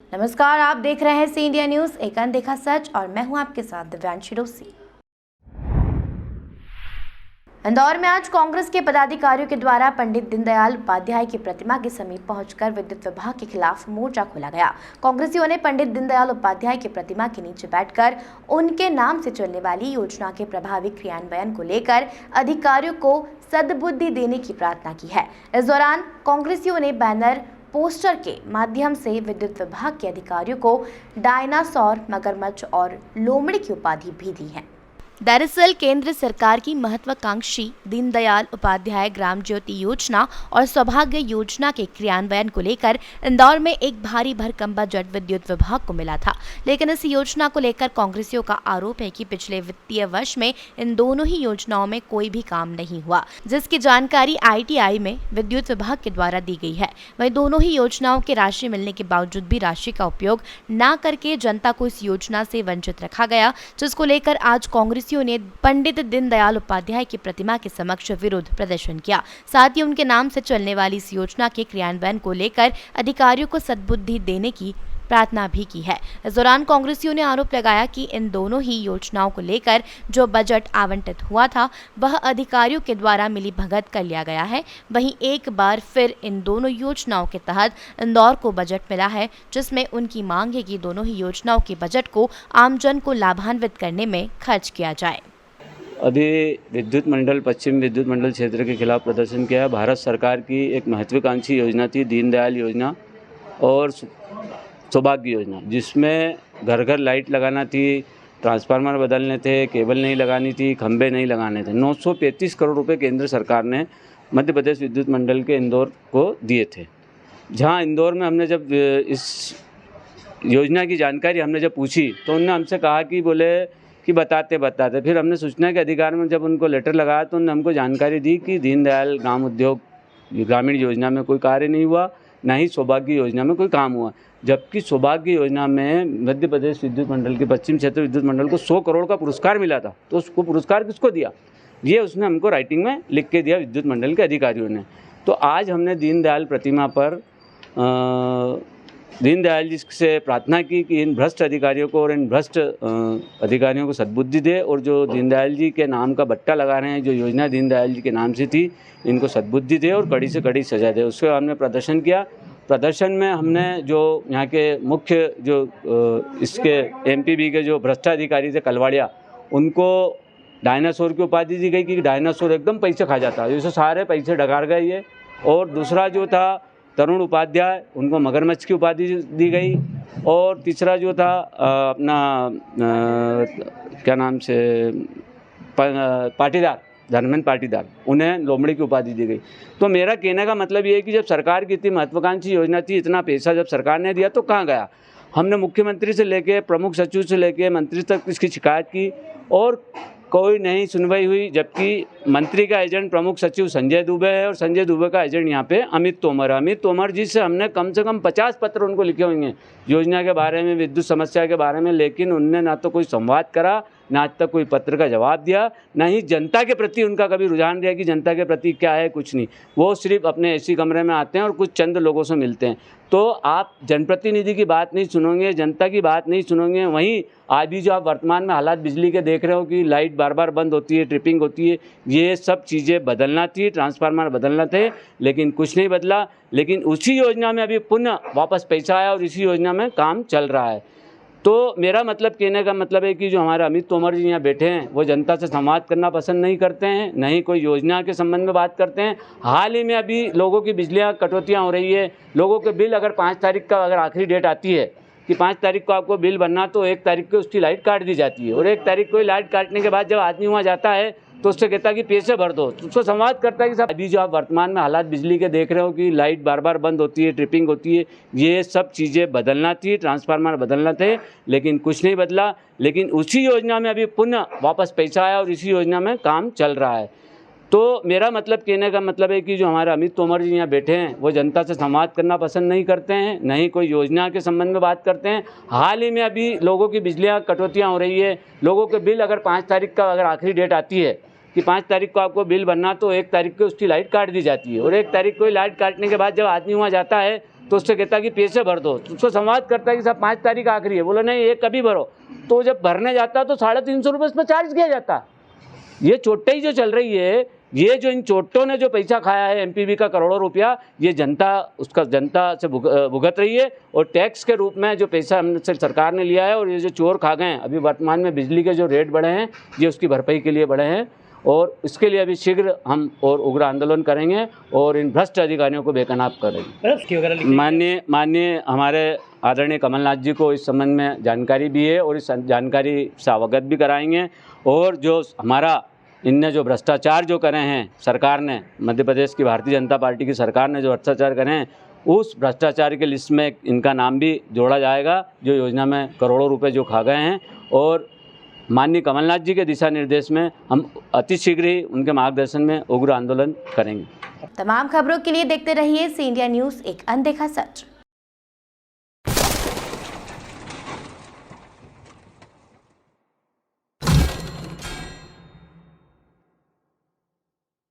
नमस्कार, आप देख रहे हैं सी इंडिया न्यूज, एक अनदेखा सच, और मैं हूं आपके साथ दिव्यांशी रोसी। इंदौर में आज कांग्रेस के पदाधिकारियों के द्वारा पंडित दीनदयाल उपाध्याय की प्रतिमा के समीप पहुंचकर विद्युत विभाग के खिलाफ मोर्चा खोला गया। कांग्रेसियों ने पंडित दीनदयाल उपाध्याय की प्रतिमा के नीचे बैठकर उनके नाम से चलने वाली योजना के प्रभावी क्रियान्वयन को लेकर अधिकारियों को सद्बुद्धि देने की प्रार्थना की है। इस दौरान कांग्रेसियों ने बैनर पोस्टर के माध्यम से विद्युत विभाग के अधिकारियों को डायनासोर, मगरमच्छ और लोमड़ी की उपाधि भी दी है। दरअसल केंद्र सरकार की महत्वाकांक्षी दीनदयाल उपाध्याय ग्राम ज्योति योजना और सौभाग्य योजना के क्रियान्वयन को लेकर इंदौर में एक भारी भरकम बजट विद्युत विभाग को मिला था, लेकिन इस योजना को लेकर कांग्रेसियों का आरोप है कि पिछले वित्तीय वर्ष में इन दोनों ही योजनाओं में कोई भी काम नहीं हुआ, जिसकी जानकारी ITI में विद्युत विभाग के द्वारा दी गई है। वहीं दोनों ही योजनाओं की राशि मिलने के बावजूद भी राशि का उपयोग न करके जनता को इस योजना से वंचित रखा गया, जिसको लेकर आज कांग्रेस ने पंडित दीनदयाल उपाध्याय की प्रतिमा के समक्ष विरोध प्रदर्शन किया। साथ ही उनके नाम से चलने वाली इस योजना के क्रियान्वयन को लेकर अधिकारियों को सद्बुद्धि देने की प्रार्थना भी की है। इस दौरान कांग्रेसियों ने आरोप लगाया कि इन दोनों ही योजनाओं को लेकर जो बजट आवंटित हुआ था वह अधिकारियों के द्वारा मिली भगत कर लिया गया है। वहीं एक बार फिर इन दोनों योजनाओं के तहत इंदौर को बजट मिला है, जिसमें उनकी मांग है कि दोनों ही योजनाओं के बजट को आमजन को लाभान्वित करने में खर्च किया जाए। अभी विद्युत मंडल पश्चिम विद्युत मंडल क्षेत्र के खिलाफ प्रदर्शन किया है। भारत सरकार की एक महत्वाकांक्षी योजना थी दीनदयाल योजना और सौभाग्य योजना, जिसमें घर घर लाइट लगाना थी, ट्रांसफार्मर बदलने थे, केबल नहीं लगानी थी, खंभे नहीं लगाने थे। 935 करोड़ रुपए केंद्र सरकार ने मध्य प्रदेश विद्युत मंडल के इंदौर को दिए थे। जहां इंदौर में हमने जब इस योजना की जानकारी हमने जब पूछी तो उन्होंने हमसे कहा कि बोले कि बताते फिर हमने सूचना के अधिकार में जब उनको लेटर लगाया तो उन्होंने हमको जानकारी दी कि दीनदयाल ग्राम उद्योग ग्रामीण योजना में कोई कार्य नहीं हुआ, ना ही सौभाग्य योजना में कोई काम हुआ। जबकि सौभाग्य योजना में मध्य प्रदेश विद्युत मंडल के पश्चिम क्षेत्र विद्युत मंडल को 100 करोड़ का पुरस्कार मिला था। तो उसको पुरस्कार किसको दिया, ये उसने हमको राइटिंग में लिख के दिया विद्युत मंडल के अधिकारियों ने। तो आज हमने दीनदयाल प्रतिमा पर दीनदयाल जी से प्रार्थना की कि इन भ्रष्ट अधिकारियों को और इन भ्रष्ट अधिकारियों को सद्बुद्धि दे, और जो दीनदयाल जी के नाम का बट्टा लगा रहे हैं, जो योजना दीनदयाल जी के नाम से थी, इनको सद्बुद्धि दे और कड़ी से कड़ी सजा दे। उसके हमने प्रदर्शन किया। प्रदर्शन में हमने जो यहाँ के मुख्य जो इसके MPB के जो भ्रष्टाधिकारी थे कलवाड़िया, उनको डायनासोर की उपाधि दी गई कि डायनासोर एकदम पैसे खा जाता है, जैसे सारे पैसे डकार गए ये। और दूसरा जो था तरुण उपाध्याय, उनको मगरमच्छ की उपाधि दी गई। और तीसरा जो था क्या नाम से पाटीदार, धर्मेंद्र पाटीदार, उन्हें लोमड़ी की उपाधि दी गई। तो मेरा कहने का मतलब ये है कि जब सरकार की इतनी महत्वाकांक्षी योजना थी, इतना पैसा जब सरकार ने दिया तो कहाँ गया। हमने मुख्यमंत्री से लेके प्रमुख सचिव से लेके मंत्री तक इसकी शिकायत की और कोई नहीं सुनवाई हुई। जबकि मंत्री का एजेंट प्रमुख सचिव संजय दुबे है और संजय दुबे का एजेंट यहाँ पे अमित तोमर जी से हमने कम से कम 50 पत्र उनको लिखे हुए हैं योजना के बारे में, विद्युत समस्या के बारे में, लेकिन उनने ना तो कोई संवाद करा, ना आज तक कोई पत्र का जवाब दिया, ना ही जनता के प्रति उनका कभी रुझान रहा कि जनता के प्रति क्या है, कुछ नहीं। वो सिर्फ अपने AC कमरे में आते हैं और कुछ चंद लोगों से मिलते हैं। तो आप जनप्रतिनिधि की बात नहीं सुनोगे, जनता की बात नहीं सुनोगे। वहीं आज भी जो आप वर्तमान में हालात बिजली के देख रहे हो कि लाइट बार बार बंद होती है, ट्रिपिंग होती है, ये सब चीज़ें बदलना थी, ट्रांसफार्मर बदलना थे, लेकिन कुछ नहीं बदला। लेकिन उसी योजना में अभी पुनः वापस पैसा आया और इसी योजना में काम चल रहा है। तो मेरा मतलब कहने का मतलब है कि जो हमारे अमित तोमर जी यहाँ बैठे हैं, वो जनता से संवाद करना पसंद नहीं करते हैं, न ही कोई योजना के संबंध में बात करते हैं। हाल ही में अभी लोगों की बिजलियाँ कटौतियाँ हो रही है, लोगों के बिल अगर 5 तारीख का अगर आखिरी डेट आती है कि 5 तारीख को आपको बिल भरना, तो 1 तारीख को उसकी लाइट काट दी जाती है। और 1 तारीख को लाइट काटने के बाद जब आदमी वहाँ जाता है तो उससे कहता है कि पैसे भर दो, तो उसको संवाद करता है कि साहब अभी जो आप वर्तमान में हालात बिजली के देख रहे हो कि लाइट बार बार बंद होती है, ट्रिपिंग होती है, ये सब चीज़ें बदलना थी, ट्रांसफार्मर बदलना थे, लेकिन कुछ नहीं बदला। लेकिन उसी योजना में अभी पुनः वापस पैसा आया और इसी योजना में काम चल रहा है। तो मेरा मतलब कहने का मतलब है कि जो हमारे अमित तोमर जी यहाँ बैठे हैं, वो जनता से संवाद करना पसंद नहीं करते हैं, न ही कोई योजना के संबंध में बात करते हैं। हाल ही में अभी लोगों की बिजलियाँ कटौतियाँ हो रही है, लोगों के बिल अगर 5 तारीख का अगर आखिरी डेट आती है कि 5 तारीख को आपको बिल भरना, तो 1 तारीख को उसकी लाइट काट दी जाती है। और 1 तारीख को लाइट काटने के बाद जब आदमी वहाँ जाता है तो उससे कहता कि पैसे भर दो, तो उसको संवाद करता है कि साहब 5 तारीख आखिरी है, बोला नहीं ये कभी भरो, तो जब भरने जाता तो 350 रुपये उसमें चार्ज किया जाता। ये चोटाई जो चल रही है, ये जो इन चोटों ने जो पैसा खाया है एमपीवी का करोड़ों रुपया, ये जनता से भुगत रही है। और टैक्स के रूप में जो पैसा हमसे सरकार ने लिया है, और ये जो चोर खा गए हैं, अभी वर्तमान में बिजली के जो रेट बढ़े हैं ये उसकी भरपाई के लिए बढ़े हैं, और इसके लिए अभी शीघ्र हम और उग्र आंदोलन करेंगे और इन भ्रष्ट अधिकारियों को बेकनाब करेंगे। माननीय हमारे आदरणीय कमलनाथ जी को इस संबंध में जानकारी भी है और इस जानकारी से अवगत भी कराएंगे। और जो हमारा इनने जो भ्रष्टाचार जो करे हैं सरकार ने, मध्य प्रदेश की भारतीय जनता पार्टी की सरकार ने जो भ्रष्टाचार करे हैं, उस भ्रष्टाचार की लिस्ट में इनका नाम भी जोड़ा जाएगा, जो योजना में करोड़ों रुपए जो खा गए हैं। और माननीय कमलनाथ जी के दिशा निर्देश में हम अतिशीघ्र ही उनके मार्गदर्शन में उग्र आंदोलन करेंगे। तमाम खबरों के लिए देखते रहिए सी इंडिया न्यूज़, एक अनदेखा सच।